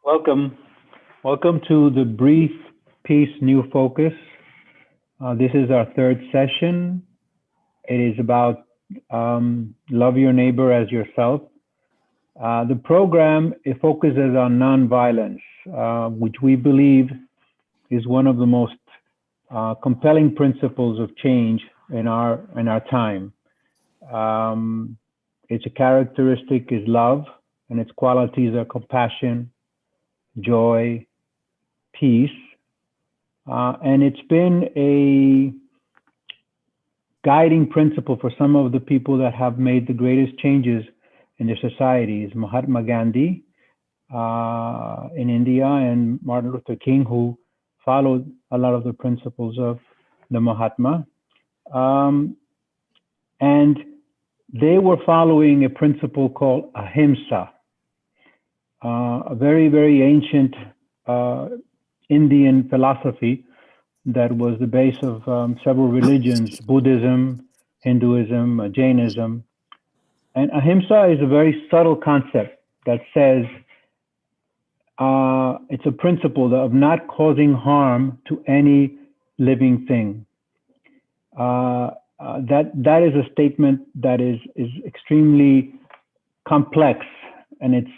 Welcome. Welcome to the Brief Peace New Focus. This is our third session. It is about love your neighbor as yourself. The program it focuses on nonviolence, which we believe is one of the most compelling principles of change in our time. Um, its characteristic is love, and its qualities are compassion, joy, peace. And it's been a guiding principle for some of the people that have made the greatest changes in their societies. Mahatma Gandhi in India and Martin Luther King, who followed a lot of the principles of the Mahatma. Um, and they were following a principle called ahimsa, a very, very ancient uh, Indian philosophy that was the base of several religions, Buddhism, Hinduism, Jainism. And ahimsa is a very subtle concept that says it's a principle of not causing harm to any living thing. That is a statement that is extremely complex, and its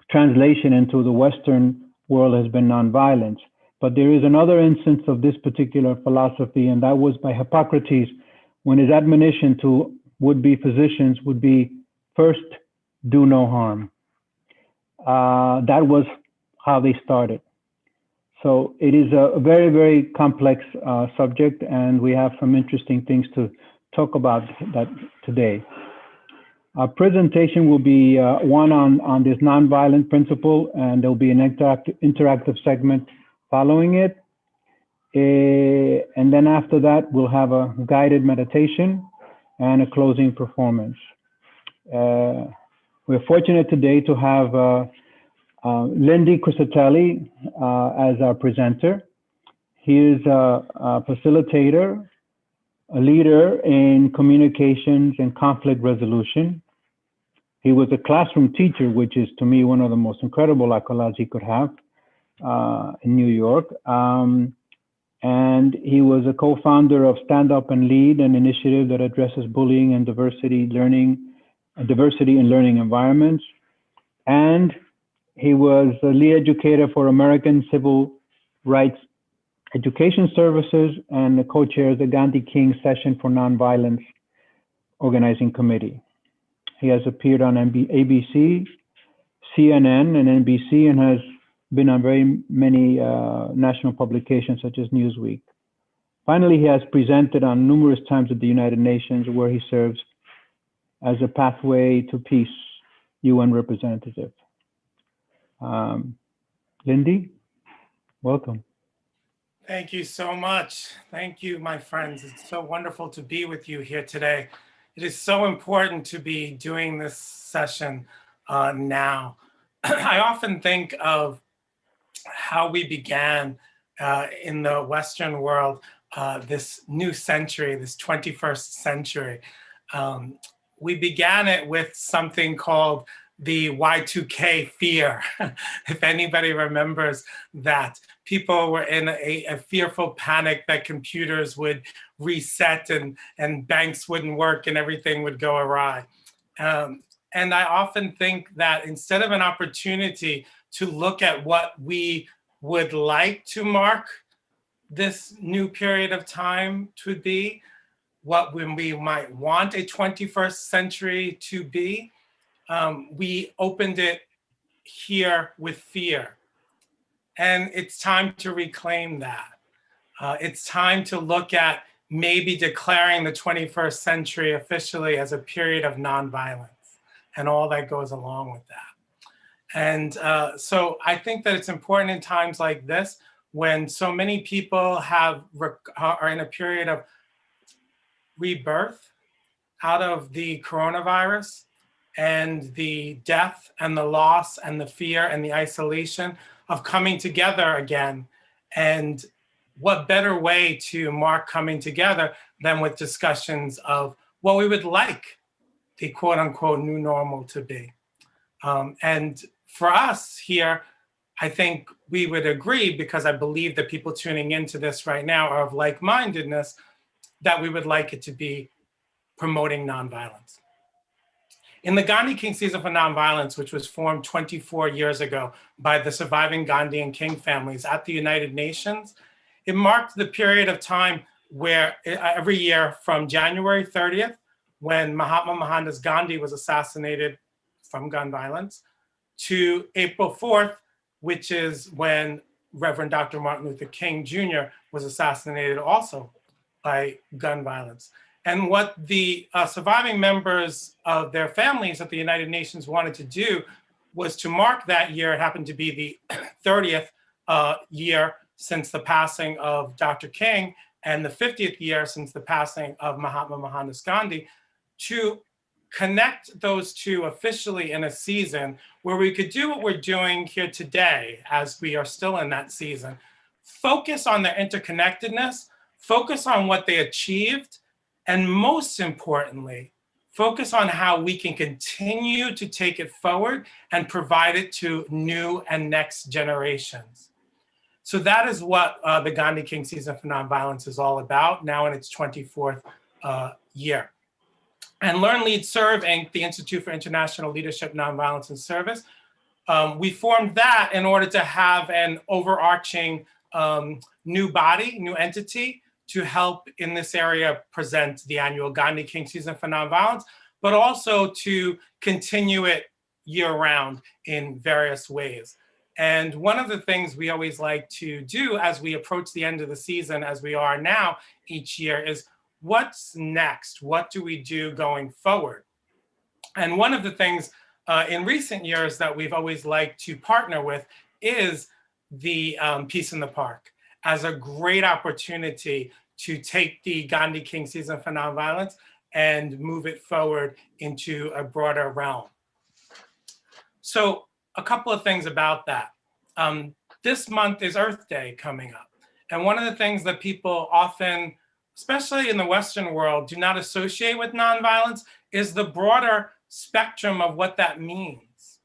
translation into the Western world has been nonviolence. But there is another instance of this particular philosophy, and that was by Hippocrates, when his admonition to would-be physicians would be, first, do no harm. That was how they started. So it is a very, very complex subject, and we have some interesting things to talk about that today. Our presentation will be one on this nonviolent principle, and there'll be an interactive segment following it. And then after that, we'll have a guided meditation and a closing performance. We're fortunate today to have Lindy Crescitelli as our presenter. He is a facilitator, a leader in communications and conflict resolution. He was a classroom teacher, which is to me one of the most incredible accolades he could have in New York. And he was a co-founder of Stand Up and Lead, an initiative that addresses bullying and diversity in learning environments. And he was a lead educator for American Civil Rights Education Services and the co-chair of the Gandhi King Session for Nonviolence Organizing Committee. He has appeared on ABC, CNN, and NBC, and has been on very many national publications such as Newsweek. Finally, he has presented on numerous times at the United Nations, where he serves as a Pathway to Peace UN representative. Lindy, welcome. Thank you so much. Thank you, my friends. It's so wonderful to be with you here today. It is so important to be doing this session now. I often think of how we began in the Western world this new century, this 21st century. We began it with something called the Y2K fear. If anybody remembers that, people were in a fearful panic that computers would reset and banks wouldn't work and everything would go awry. And I often think that instead of an opportunity to look at what we would like to mark this new period of time to be, what we might want a 21st century to be, we opened it here with fear. And it's time to reclaim that. It's time to look at maybe declaring the 21st century officially as a period of nonviolence and all that goes along with that. And so I think that it's important in times like this, when so many people are in a period of rebirth out of the coronavirus and the death and the loss and the fear and the isolation of coming together again. And what better way to mark coming together than with discussions of what we would like the quote unquote new normal to be. And for us here, I think we would agree, because I believe that people tuning into this right now are of like-mindedness, that we would like it to be promoting nonviolence. In the Gandhi King Season for Nonviolence, which was formed 24 years ago by the surviving Gandhi and King families at the United Nations, it marked the period of time where every year from January 30th, when Mahatma Gandhi was assassinated from gun violence, to April 4th, which is when Reverend Dr. Martin Luther King Jr. was assassinated also by gun violence. And what the surviving members of their families at the United Nations wanted to do was to mark that year. It happened to be the 30th year since the passing of Dr. King and the 50th year since the passing of Mahatma Gandhi, to connect those two officially in a season where we could do what we're doing here today, as we are still in that season, focus on their interconnectedness, focus on what they achieved, and most importantly, focus on how we can continue to take it forward and provide it to new and next generations. So that is what the Gandhi King Season for Nonviolence is all about, now in its 24th year. And Learn, Lead, Serve, Inc., the Institute for International Leadership, Nonviolence, and Service, we formed that in order to have an overarching new body, new entity, to help in this area present the annual Gandhi King Season for Nonviolence, but also to continue it year-round in various ways. And one of the things we always like to do as we approach the end of the season, as we are now each year, is what's next? What do we do going forward? And one of the things in recent years that we've always liked to partner with is the Peace in the Park as a great opportunity to take the Gandhi King Season for Nonviolence and move it forward into a broader realm. So a couple of things about that. This month is Earth Day coming up. And one of the things that people often, especially in the Western world, do not associate with nonviolence is the broader spectrum of what that means.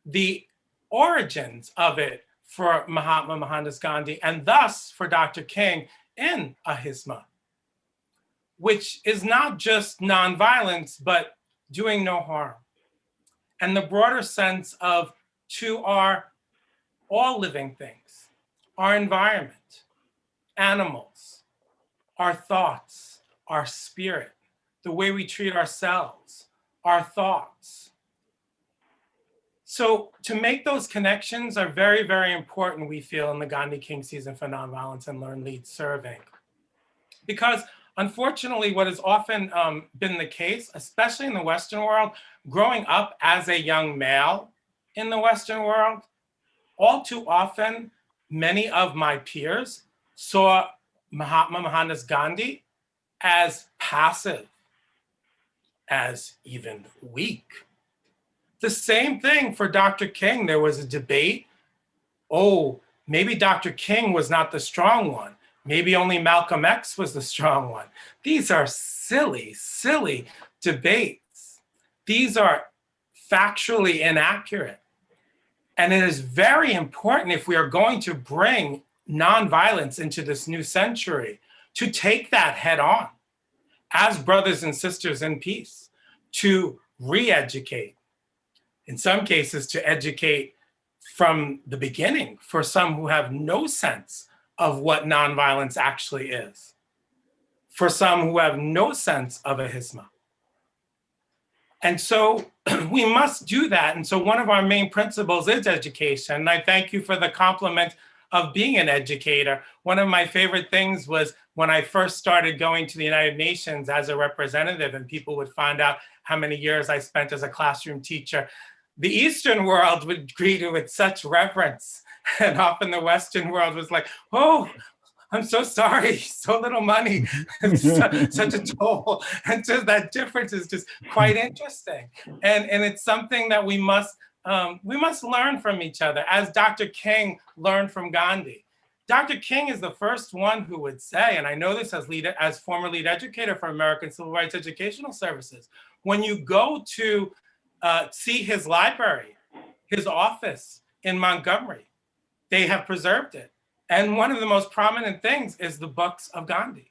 The origins of it for Mahatma Gandhi, and thus for Dr. King in Ahisma, which is not just nonviolence, but doing no harm. And the broader sense of to our all living things, our environment, animals, our thoughts, our spirit, the way we treat ourselves, our thoughts. So to make those connections are very, very important, we feel, in the Gandhi King Season for Nonviolence and Learn, Lead, Serve, Inc. Because unfortunately, what has often been the case, especially in the Western world, growing up as a young male in the Western world, all too often, many of my peers saw Mahatma Gandhi as passive, as even weak. The same thing for Dr. King. There was a debate. Oh, maybe Dr. King was not the strong one. Maybe only Malcolm X was the strong one. These are silly, silly debates. These are factually inaccurate. And it is very important, if we are going to bring nonviolence into this new century, to take that head on as brothers and sisters in peace, to re-educate. In some cases, to educate from the beginning for some who have no sense of what nonviolence actually is, for some who have no sense of Ahisma. And so we must do that. And so one of our main principles is education. And I thank you for the compliment of being an educator. One of my favorite things was when I first started going to the United Nations as a representative, and people would find out how many years I spent as a classroom teacher. The Eastern world would greet it with such reverence. And often the Western world was like, oh, I'm so sorry, so little money, such a toll. And just that difference is just quite interesting. And it's something that we must learn from each other, as Dr. King learned from Gandhi. Dr. King is the first one who would say, and I know this as former lead educator for American Civil Rights Educational Services, when you go to see his library, his office, in Montgomery. They have preserved it. And one of the most prominent things is the books of Gandhi.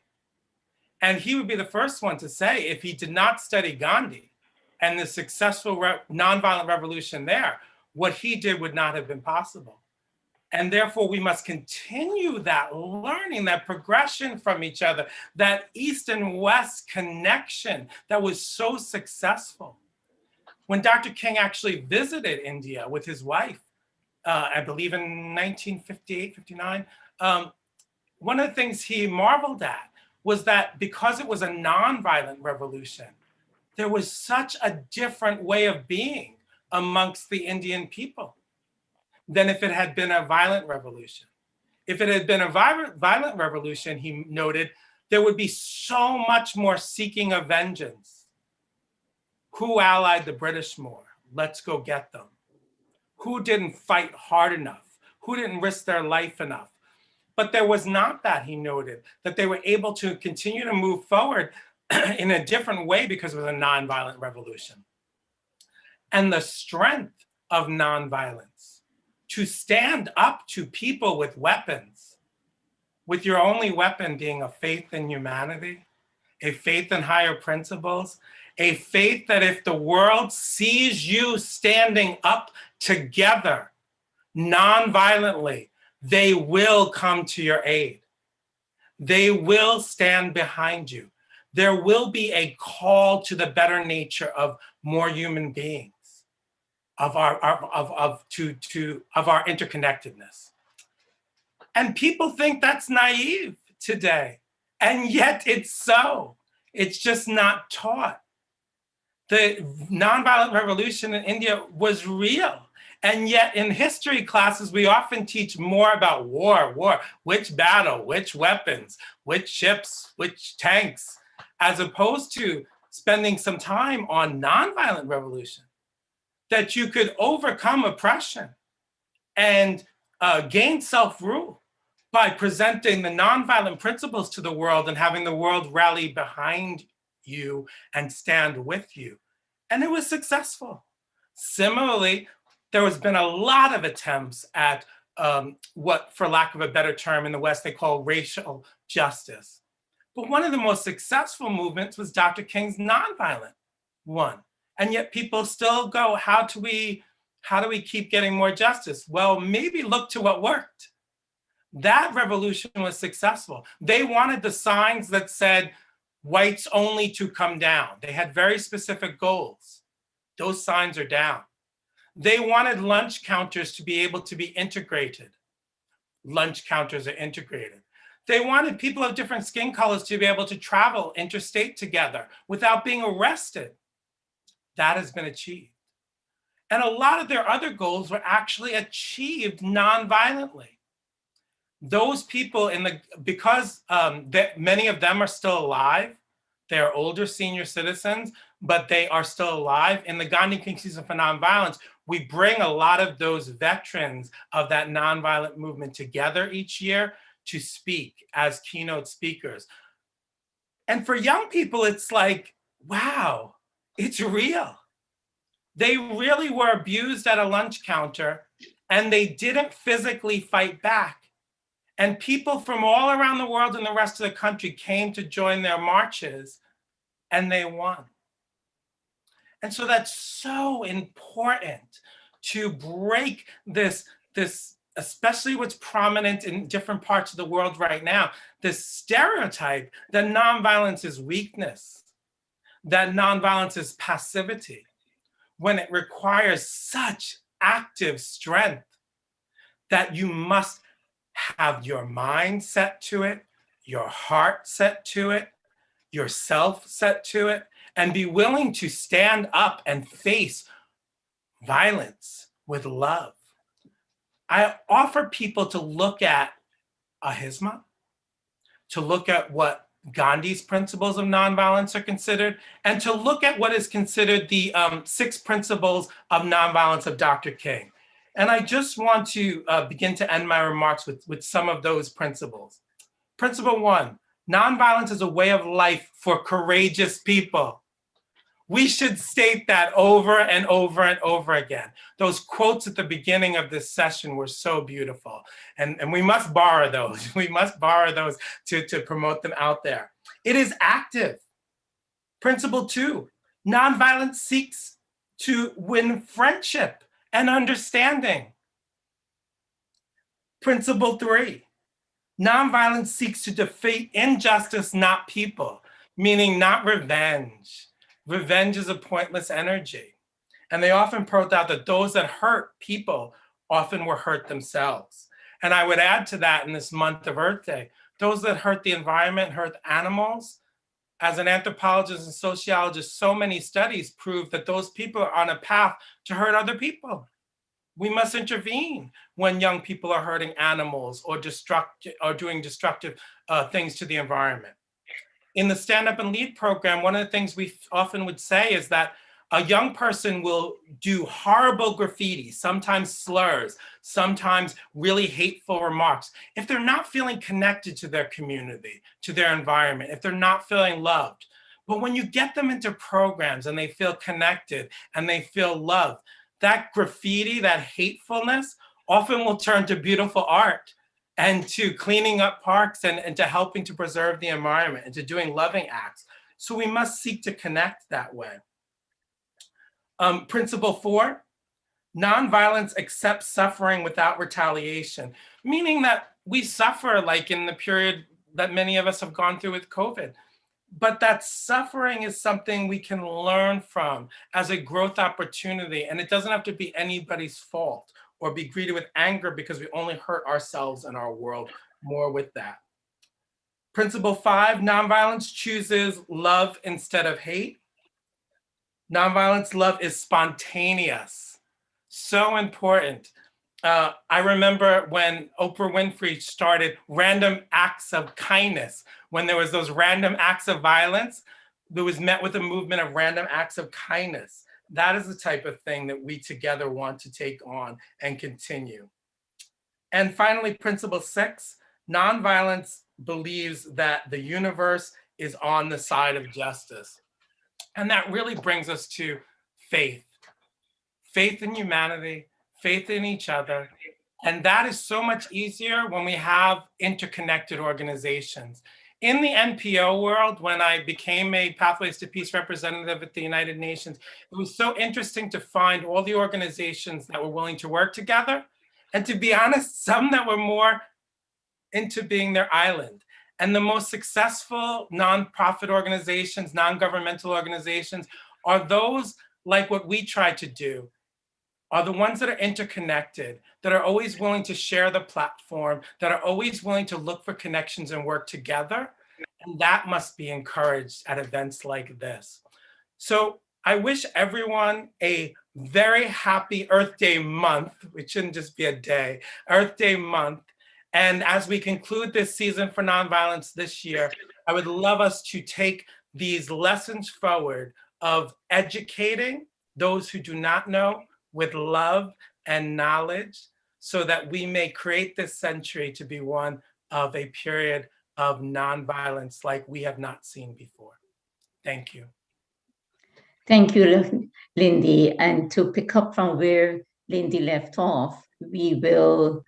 And he would be the first one to say, if he did not study Gandhi and the successful nonviolent revolution there, what he did would not have been possible. And therefore, we must continue that learning, that progression from each other, that East and West connection that was so successful. When Dr. King actually visited India with his wife, I believe in 1958, 59, one of the things he marveled at was that because it was a nonviolent revolution, there was such a different way of being amongst the Indian people than if it had been a violent revolution. If it had been a violent revolution, he noted, there would be so much more seeking of vengeance. Who allied the British more? Let's go get them. Who didn't fight hard enough? Who didn't risk their life enough? But there was not that, he noted, that they were able to continue to move forward in a different way because it was a nonviolent revolution. And the strength of nonviolence, to stand up to people with weapons, with your only weapon being a faith in humanity, a faith in higher principles, a faith that if the world sees you standing up together, nonviolently, they will come to your aid. They will stand behind you. There will be a call to the better nature of more human beings, of our interconnectedness. And people think that's naive today. And yet it's so. It's just not taught. The nonviolent revolution in India was real. And yet in history classes, we often teach more about war, which battle, which weapons, which ships, which tanks, as opposed to spending some time on nonviolent revolution, that you could overcome oppression and gain self-rule by presenting the nonviolent principles to the world and having the world rally behind you and stand with you. And it was successful. Similarly, there has been a lot of attempts at what, for lack of a better term in the West, they call racial justice. But one of the most successful movements was Dr. King's nonviolent one. And yet people still go, how do we keep getting more justice? Well, maybe look to what worked. That revolution was successful. They wanted the signs that said, whites only to come down. They had very specific goals. Those signs are down. They wanted lunch counters to be able to be integrated. Lunch counters are integrated. They wanted people of different skin colors to be able to travel interstate together without being arrested. That has been achieved. And a lot of their other goals were actually achieved non-violently. Those people, because many of them are still alive, they are older senior citizens, but they are still alive. In the Gandhi King Season for Nonviolence, we bring a lot of those veterans of that nonviolent movement together each year to speak as keynote speakers. And for young people, it's like, wow, it's real. They really were abused at a lunch counter and they didn't physically fight back. And people from all around the world and the rest of the country came to join their marches and they won. And so that's so important to break this, especially what's prominent in different parts of the world right now, this stereotype that nonviolence is weakness, that nonviolence is passivity, when it requires such active strength that you must have your mind set to it, your heart set to it, yourself set to it, and be willing to stand up and face violence with love. I offer people to look at Ahisma, to look at what Gandhi's principles of nonviolence are considered, and to look at what is considered the 6 principles of nonviolence of Dr. King. And I just want to begin to end my remarks with some of those principles. Principle 1, nonviolence is a way of life for courageous people. We should state that over and over and over again. Those quotes at the beginning of this session were so beautiful. And we must borrow those. We must borrow those to promote them out there. It is active. Principle 2, nonviolence seeks to win friendship and understanding. Principle 3, nonviolence seeks to defeat injustice, not people, meaning not revenge. Revenge is a pointless energy. And they often point out that those that hurt people often were hurt themselves. And I would add to that in this month of Earth Day, those that hurt the environment, hurt animals, as an anthropologist and sociologist, so many studies prove that those people are on a path to hurt other people. We must intervene when young people are hurting animals or doing destructive things to the environment. In the Stand Up and Lead program, one of the things we often would say is that a young person will do horrible graffiti, sometimes slurs, sometimes really hateful remarks, if they're not feeling connected to their community, to their environment, if they're not feeling loved. But when you get them into programs and they feel connected and they feel loved, that graffiti, that hatefulness often will turn to beautiful art and to cleaning up parks and to helping to preserve the environment and to doing loving acts. So we must seek to connect that way. Principle 4, nonviolence accepts suffering without retaliation, meaning that we suffer like in the period that many of us have gone through with COVID. But that suffering is something we can learn from as a growth opportunity. And it doesn't have to be anybody's fault or be greeted with anger because we only hurt ourselves and our world more with that. Principle 5, nonviolence chooses love instead of hate. Nonviolence love is spontaneous, so important. I remember when Oprah Winfrey started random acts of kindness, when there was those random acts of violence, that was met with a movement of random acts of kindness. That is the type of thing that we together want to take on and continue. And finally, principle 6, nonviolence believes that the universe is on the side of justice. And that really brings us to faith. Faith in humanity, faith in each other. And that is so much easier when we have interconnected organizations. In the NPO world, when I became a Pathways to Peace representative at the United Nations, it was so interesting to find all the organizations that were willing to work together. And to be honest, some that were more into being their island. And the most successful nonprofit organizations, non-governmental organizations, are those like what we try to do, are the ones that are interconnected, that are always willing to share the platform, that are always willing to look for connections and work together. And that must be encouraged at events like this. So I wish everyone a very happy Earth Day month, which shouldn't just be a day, Earth Day month. And as we conclude this season for nonviolence this year, I would love us to take these lessons forward of educating those who do not know with love and knowledge so that we may create this century to be one of a period of nonviolence like we have not seen before. Thank you. Thank you, Lindy. And to pick up from where Lindy left off, we will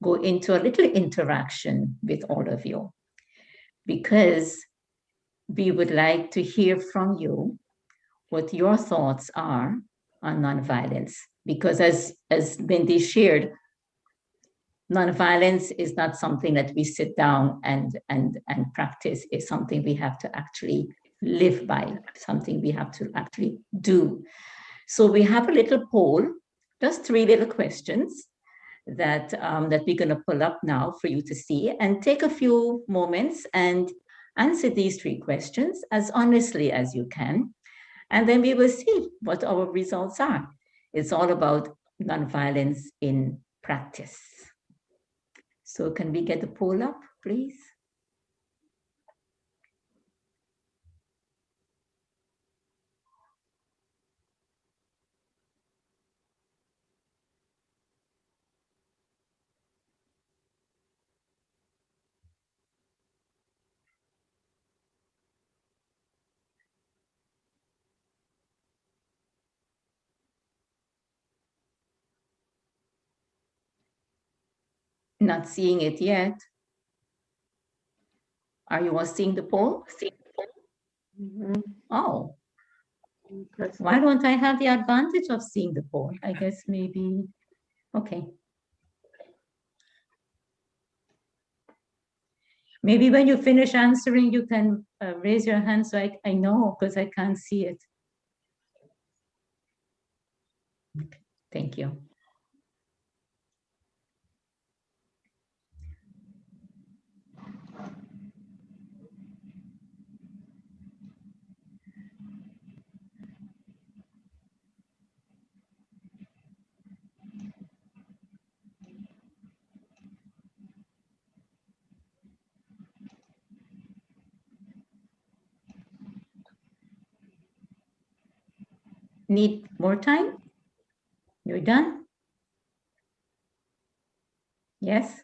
go into a little interaction with all of you, because we would like to hear from you what your thoughts are on nonviolence. Because as Lindy shared, nonviolence is not something that we sit down and practice. It's something we have to actually live by, something we have to actually do. So we have a little poll, just 3 little questions that we're going to pull up now for you to see, and take a few moments and answer these 3 questions as honestly as you can. And then we will see what our results are. It's all about nonviolence in practice. So can we get the poll up, please? Not seeing it yet. Are you all seeing the poll? Oh, why don't I have the advantage of seeing the poll? I guess maybe, okay. Maybe when you finish answering, you can raise your hand so I know, because I can't see it. Okay, thank you. Need more time? You're done? Yes?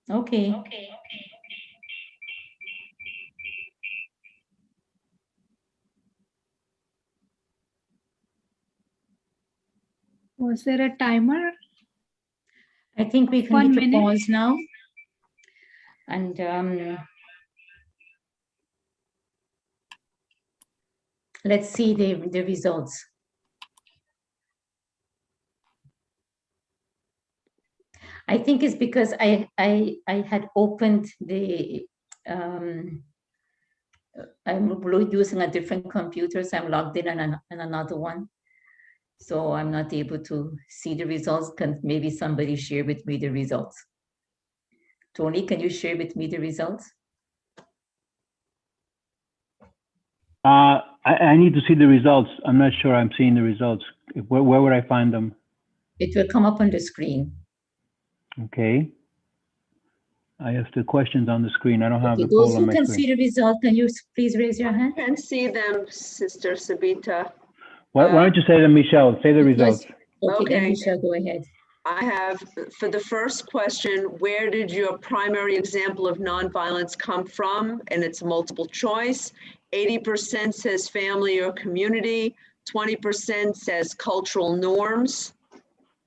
Okay. Was there a timer? I think we can 1 need to minute. pause now. And let's see the results. I think it's because I had opened the, I'm using a different computer, so I'm logged in on another one. So I'm not able to see the results. Can maybe somebody share with me the results? Tony, can you share with me the results? I need to see the results. I'm not sure I'm seeing the results. Where would I find them? It will come up on the screen. Okay. I have the questions on the screen. I don't have the Those poll on who my can screen. see the result, can you please raise your hand? I can see them, Sister Sabita. Why don't you say them, Michelle? Say the results. Okay, then Okay. Michelle, go ahead. I have, for the first question, where did your primary example of nonviolence come from? And it's multiple choice. 80% says family or community, 20% says cultural norms,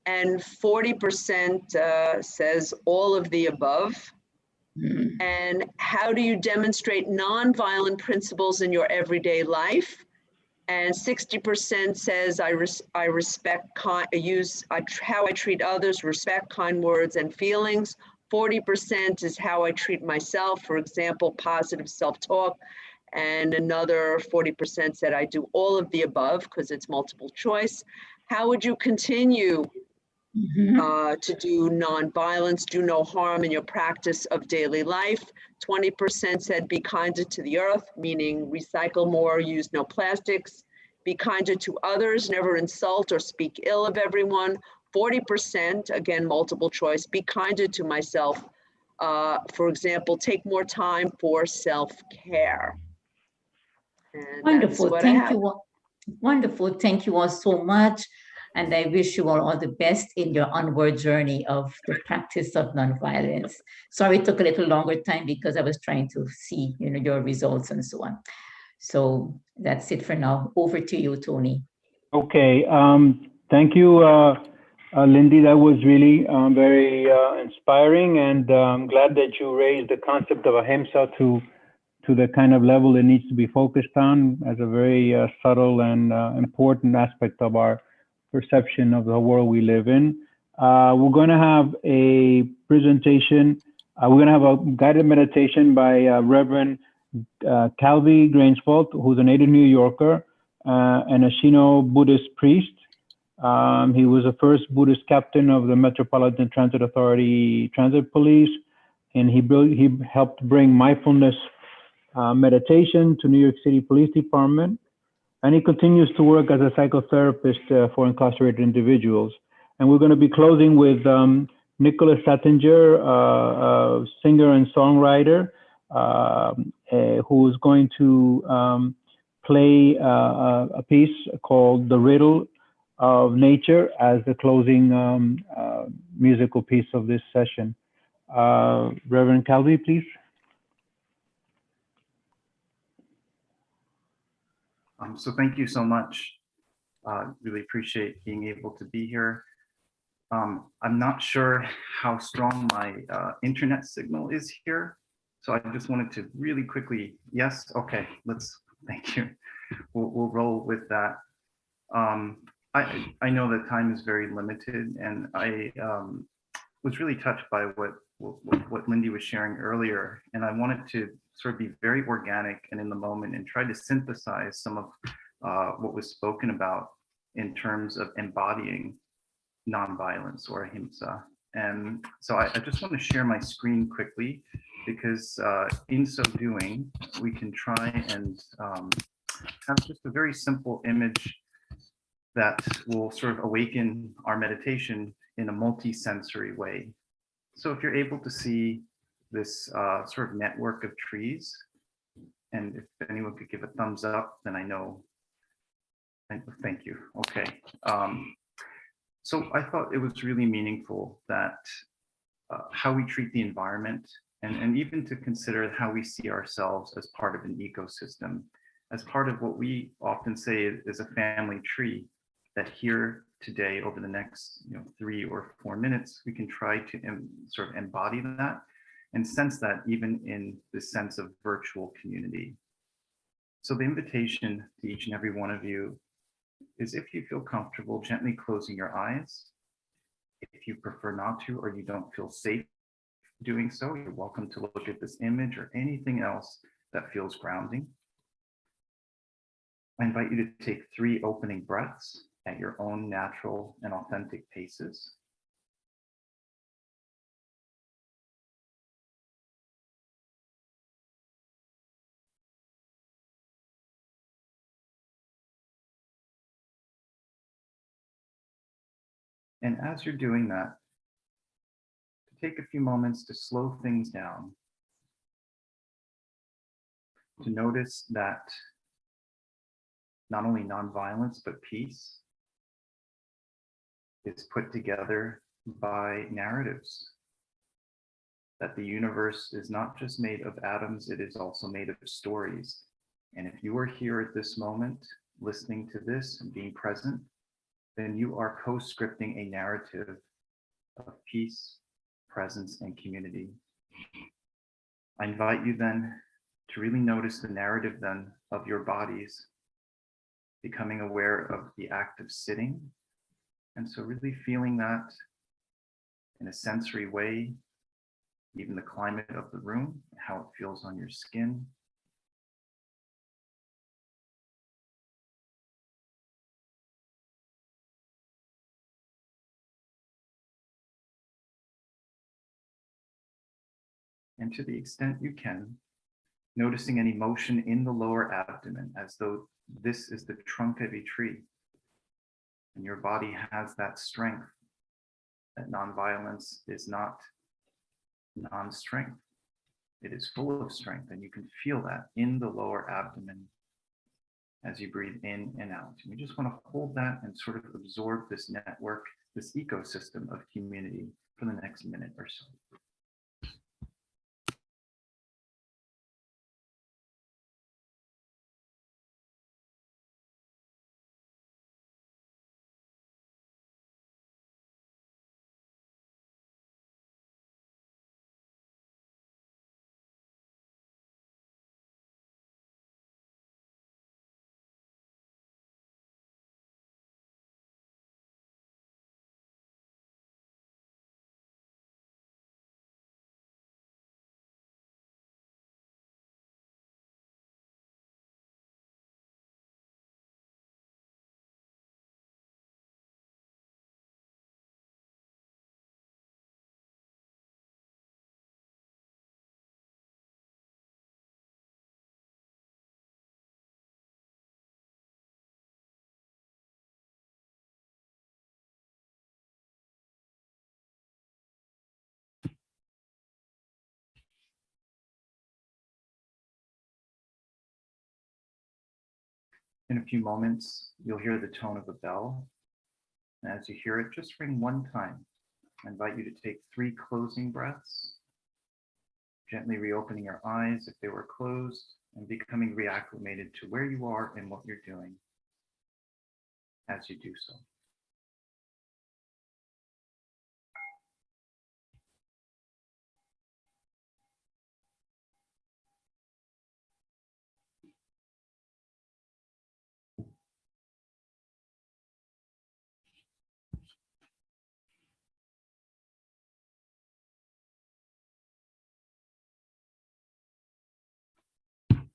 and 40% says all of the above. And how do you demonstrate nonviolent principles in your everyday life? And 60% says I respect, how I treat others, respect kind words and feelings. 40% is how I treat myself, for example, positive self-talk. And another 40% said I do all of the above because it's multiple choice. How would you continue to do nonviolence, do no harm in your practice of daily life? 20% said be kinder to the earth, meaning recycle more, use no plastics. Be kinder to others, never insult or speak ill of everyone. 40%, again, multiple choice, be kinder to myself. For example, take more time for self-care. Wonderful, thank you. Wonderful, thank you all so much. And I wish you all the best in your onward journey of the practice of nonviolence. Sorry it took a little longer time because I was trying to see, your results and so on. So that's it for now. Over to you, Tony. Okay, thank you, Lindy. That was really very inspiring, and I'm glad that you raised the concept of ahimsa to the kind of level it needs to be focused on as a very subtle and important aspect of our perception of the world we live in. We're going to have a presentation. We're going to have a guided meditation by Reverend Qalvy Grainzvolt, who's a native New Yorker and a Shino Buddhist priest. He was the first Buddhist captain of the Metropolitan Transit Authority Transit Police. and he helped bring mindfulness meditation to New York City Police Department, and he continues to work as a psychotherapist for incarcerated individuals. And we're going to be closing with Nicholas Sattinger, singer and songwriter, who is going to play a piece called "The Riddle of Nature" as the closing musical piece of this session. Reverend Qalvy, please. So thank you so much. Really appreciate being able to be here. I'm not sure how strong my internet signal is here. So I just wanted to really quickly, yes, okay, thank you. We'll roll with that. I know that time is very limited, and I was really touched by what Lindy was sharing earlier. And I wanted to sort of be very organic and in the moment and try to synthesize some of what was spoken about in terms of embodying nonviolence or ahimsa. And so I just want to share my screen quickly, because in so doing, we can try and have just a very simple image that will sort of awaken our meditation in a multi-sensory way. So if you're able to see this sort of network of trees, and if anyone could give a thumbs up, then I know. Thank you. Okay. So I thought it was really meaningful that how we treat the environment, and even to consider how we see ourselves as part of an ecosystem, as part of what we often say is a family tree, that here today, over the next 3 or 4 minutes, we can try to sort of embody that and sense that even in the sense of virtual community. So the invitation to each and every one of you is, if you feel comfortable, gently closing your eyes. If you prefer not to, or you don't feel safe doing so, you're welcome to look at this image or anything else that feels grounding. I invite you to take 3 opening breaths at your own natural and authentic paces. And as you're doing that, take a few moments to slow things down, to notice that not only nonviolence, but peace is put together by narratives, that the universe is not just made of atoms, it is also made of stories. And if you are here at this moment, listening to this and being present, then you are co-scripting a narrative of peace, presence, and community. I invite you then to really notice the narrative then of your bodies, becoming aware of the act of sitting. And so really feeling that in a sensory way, even the climate of the room, how it feels on your skin. And to the extent you can, noticing any motion in the lower abdomen, as though this is the trunk of a tree. And your body has that strength, that nonviolence is not non-strength. It is full of strength, and you can feel that in the lower abdomen as you breathe in and out. And you just want to hold that and sort of absorb this network, this ecosystem of community for the next minute or so. In a few moments, you'll hear the tone of a bell. And as you hear it, just ring one time. I invite you to take 3 closing breaths, gently reopening your eyes if they were closed, and becoming reacclimated to where you are and what you're doing as you do so.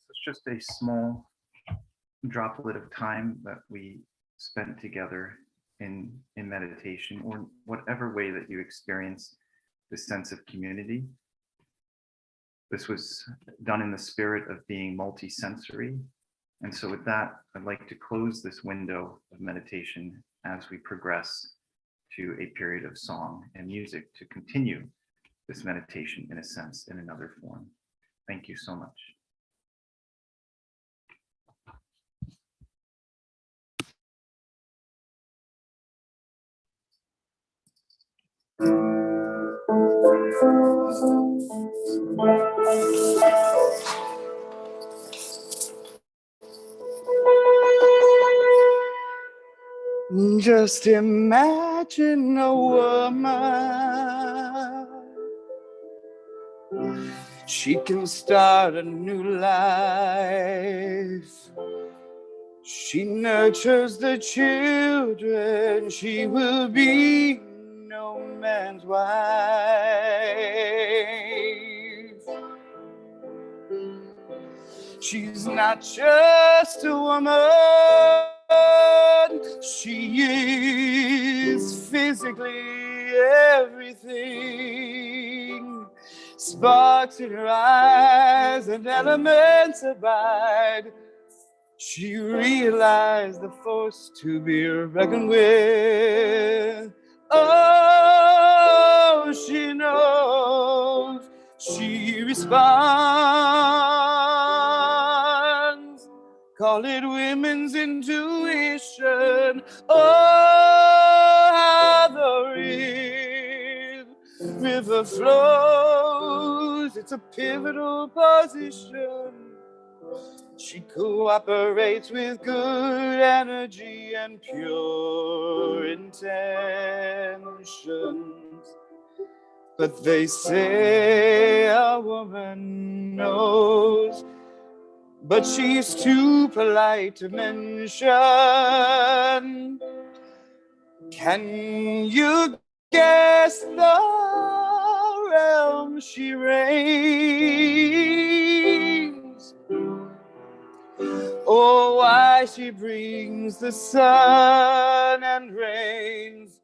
It's just a small droplet of time that we spent together in meditation, or whatever way that you experience this sense of community. This was done in the spirit of being multisensory. And so with that, I'd like to close this window of meditation as we progress to a period of song and music to continue this meditation, in a sense, in another form. Thank you so much. Just imagine a woman. She can start a new life. She nurtures the children. She will be no man's wife. She's not just a woman. She is physically everything. Sparks in her eyes and elements abide. She realized the force to be reckoned with. Oh, she knows. She responds. Call it women's intuition. Oh, how the river flows. It's a pivotal position. She cooperates with good energy and pure intentions. But they say a woman knows, but she's too polite to mention. Can you guess the realm she reigns? Oh, why she brings the sun and rains,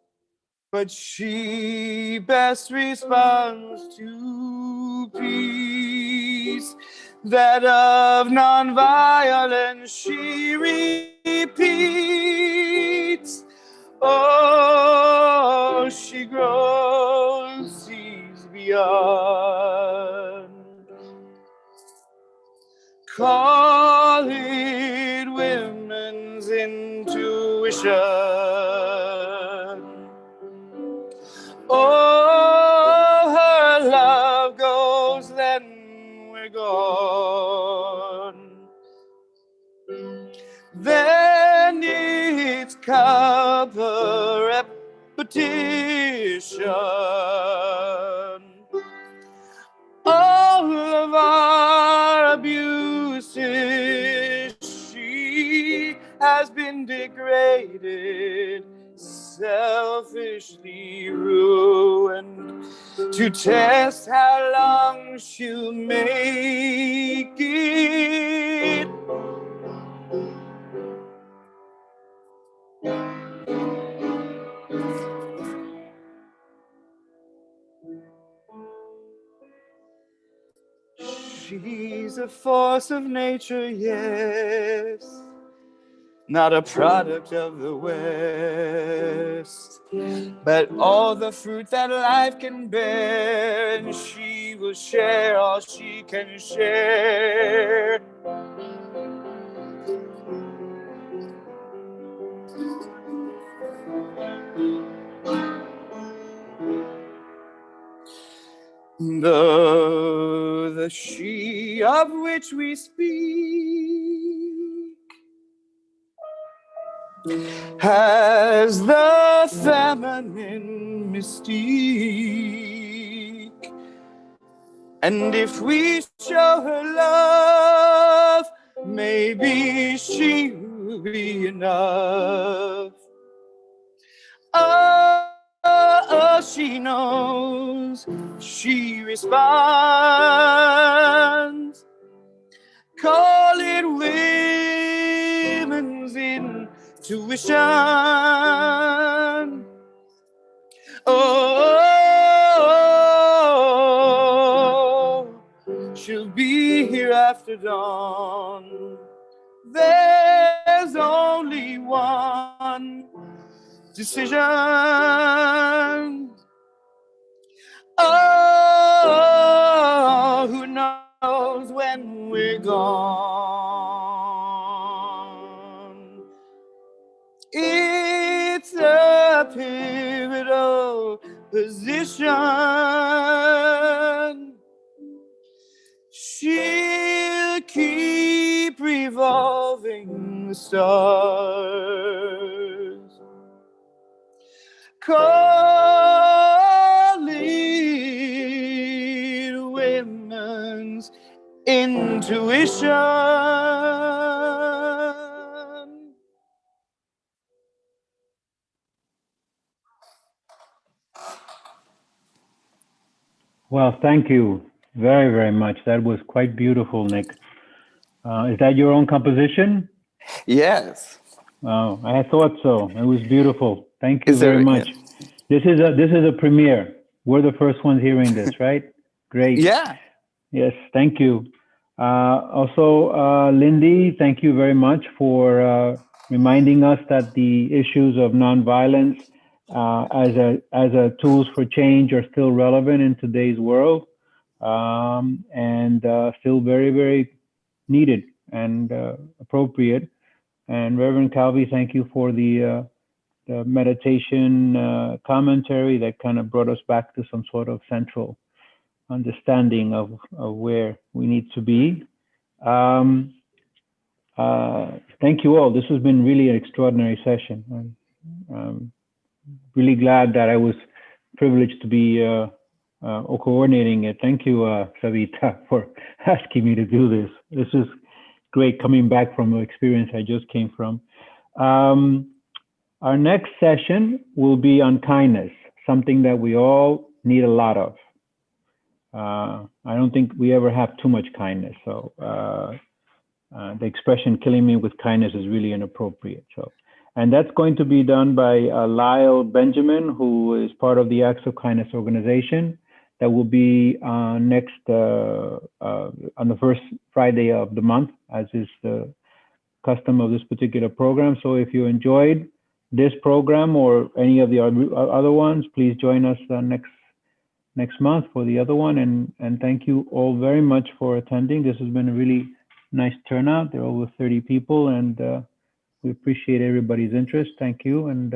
but she best responds to peace. That of nonviolence she repeats. Oh, she grows, sees beyond. Call it women's intuition. Oh, her love goes, then we're gone. Then it's cover repetition. All of our abuses, she has been degraded, selfishly ruined, to test how long she'll make it. She's a force of nature, yes, not a product of the West, but all the fruit that life can bear, and she will share all she can share. Though the she of which we speak has the feminine mystique, and if we show her love, maybe she will be enough. Oh, she knows, she responds. Call it women's intuition. Oh, she'll be here after dawn. There's only one decision. Oh, who knows when we're gone? It's a pivotal position. She'll keep revolving the stars. Call it women's intuition. Well, thank you very, very much. That was quite beautiful, Nick. Is that your own composition? Yes. Oh, I thought so. It was beautiful. Thank you Is there- very much. This is a premiere. We're the first ones hearing this, right? Great. Yeah. Yes, thank you. Also, Lindy, thank you very much for reminding us that the issues of nonviolence as a tools for change are still relevant in today's world, and still very, very needed and appropriate. And Reverend Qalvy, thank you for the meditation commentary that kind of brought us back to some sort of central understanding of where we need to be. Thank you all. This has been really an extraordinary session. I'm really glad that I was privileged to be coordinating it. Thank you, Savita, for asking me to do this. This is great coming back from an experience I just came from. Our next session will be on kindness, something that we all need a lot of. I don't think we ever have too much kindness. So the expression "killing me with kindness" is really inappropriate. So, and that's going to be done by Lyle Benjamin, who is part of the Acts of Kindness organization. That will be next on the first Friday of the month, as is the custom of this particular program. So if you enjoyed this program or any of the other ones, please join us next month for the other one. And thank you all very much for attending. This has been a really nice turnout. There are over 30 people, and we appreciate everybody's interest. Thank you, and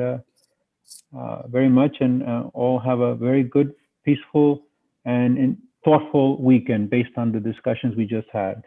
very much, and all have a very good, peaceful, and thoughtful weekend based on the discussions we just had.